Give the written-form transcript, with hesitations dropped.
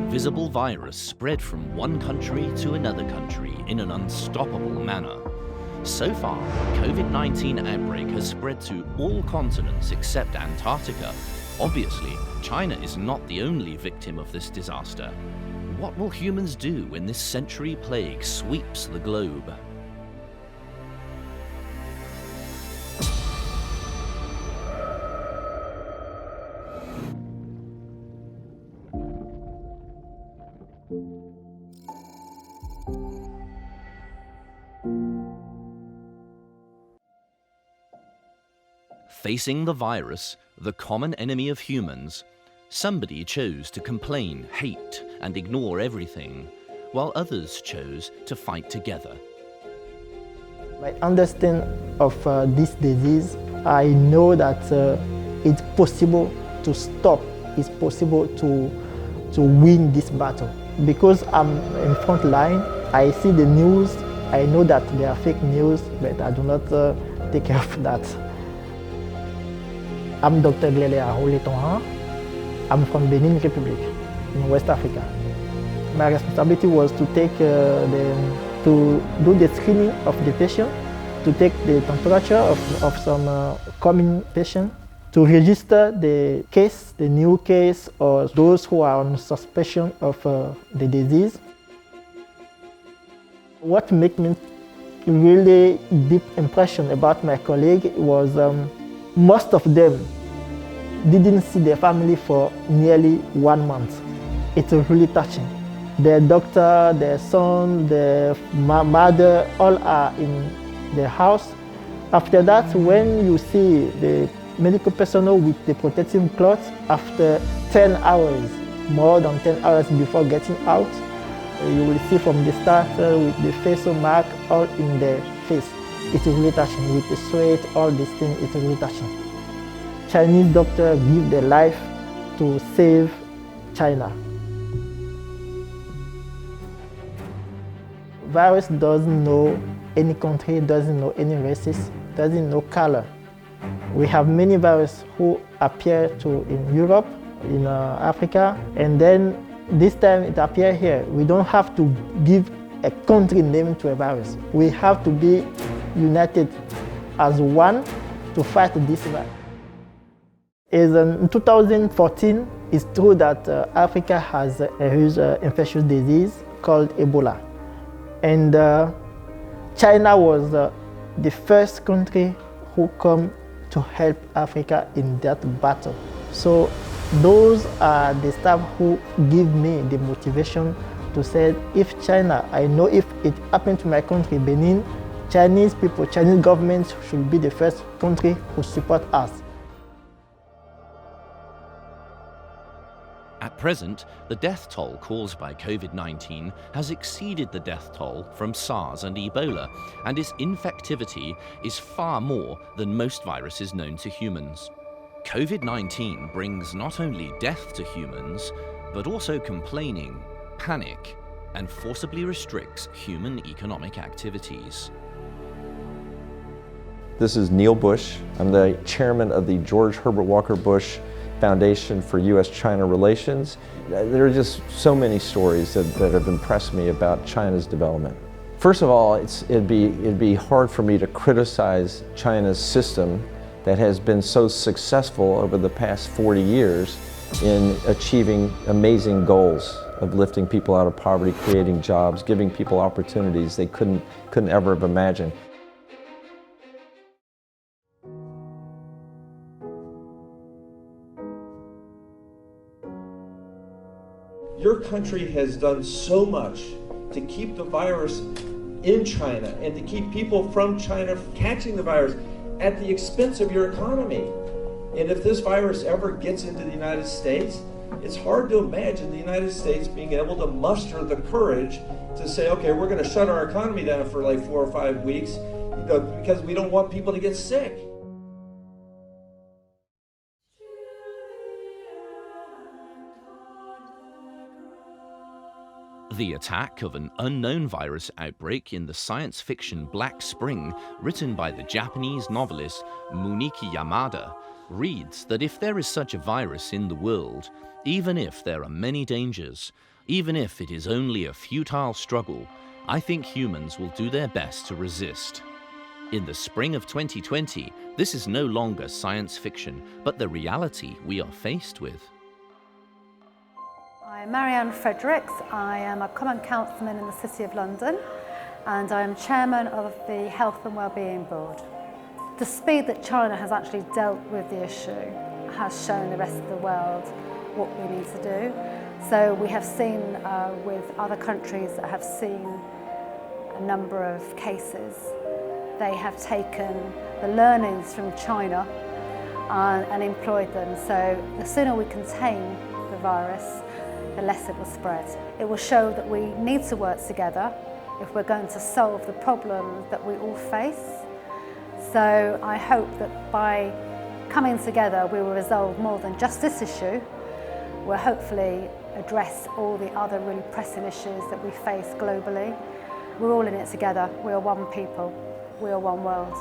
invisible virus spread from one country to another country in an unstoppable manner. So far, COVID-19 outbreak has spread to all continents except Antarctica. Obviously, China is not the only victim of this disaster. What will humans do when this century plague sweeps the globe? Facing the virus, the common enemy of humans, somebody chose to complain, hate, and ignore everything, while others chose to fight together. My understanding of this disease, I know that it's possible to stop, it's possible to win this battle. Because I'm in front line, I see the news, I know that they are fake news, but I do not take care of that. I'm Dr. Glele Arouletonha. I'm from Benin Republic in West Africa. My responsibility was to to do the screening of the patient, to take the temperature of some coming patient, to register the case, the new case, or those who are on suspicion of the disease. What made me really deep impression about my colleague was most of them didn't see their family for nearly 1 month. It's really touching. Their doctor, their son, their mother, all are in their house. After that, when you see the medical personnel with the protective cloth, after 10 hours, more than 10 hours before getting out, you will see from the start with the facial mark all in their face. It's really touching. With the sweat, all these things, it's really touching. Chinese doctors give their life to save China. Virus doesn't know any country, doesn't know any races, doesn't know color. We have many viruses who appear in Europe, in Africa, and then this time it appears here. We don't have to give a country name to a virus. We have to be united as one to fight this virus. In 2014, it's true that Africa has a huge infectious disease called Ebola. And China was the first country who came to help Africa in that battle. So those are the staff who give me the motivation to say, if China, I know if it happened to my country, Benin, Chinese people, Chinese government should be the first country who support us. At present, the death toll caused by COVID-19 has exceeded the death toll from SARS and Ebola, and its infectivity is far more than most viruses known to humans. COVID-19 brings not only death to humans, but also complaining, panic, and forcibly restricts human economic activities. This is Neil Bush. I'm the chairman of the George Herbert Walker Bush Foundation for U.S.-China Relations. There are just so many stories that have impressed me about China's development. First of all, it'd be hard for me to criticize China's system that has been so successful over the past 40 years in achieving amazing goals of lifting people out of poverty, creating jobs, giving people opportunities they couldn't ever have imagined. Your country has done so much to keep the virus in China and to keep people from China catching the virus at the expense of your economy. And if this virus ever gets into the United States, it's hard to imagine the United States being able to muster the courage to say, okay, we're going to shut our economy down for like 4 or 5 weeks, because we don't want people to get sick. The attack of an unknown virus outbreak in the science fiction Black Spring, written by the Japanese novelist Muniki Yamada, reads that if there is such a virus in the world, even if there are many dangers, Even if it is only a futile struggle, I think humans will do their best to resist. In the spring of 2020, this is no longer science fiction, but the reality we are faced with. I'm Marianne Fredericks. I am a Common Councilman in the City of London, and I am Chairman of the Health and Wellbeing Board. The speed that China has actually dealt with the issue has shown the rest of the world what we need to do. So we have seen with other countries that have seen a number of cases, they have taken the learnings from China and employed them. So the sooner we contain the virus, the less it will spread. It will show that we need to work together if we're going to solve the problems that we all face. So I hope that by coming together we will resolve more than just this issue. We'll hopefully address all the other really pressing issues that we face globally. We're all in it together. We are one people. We are one world.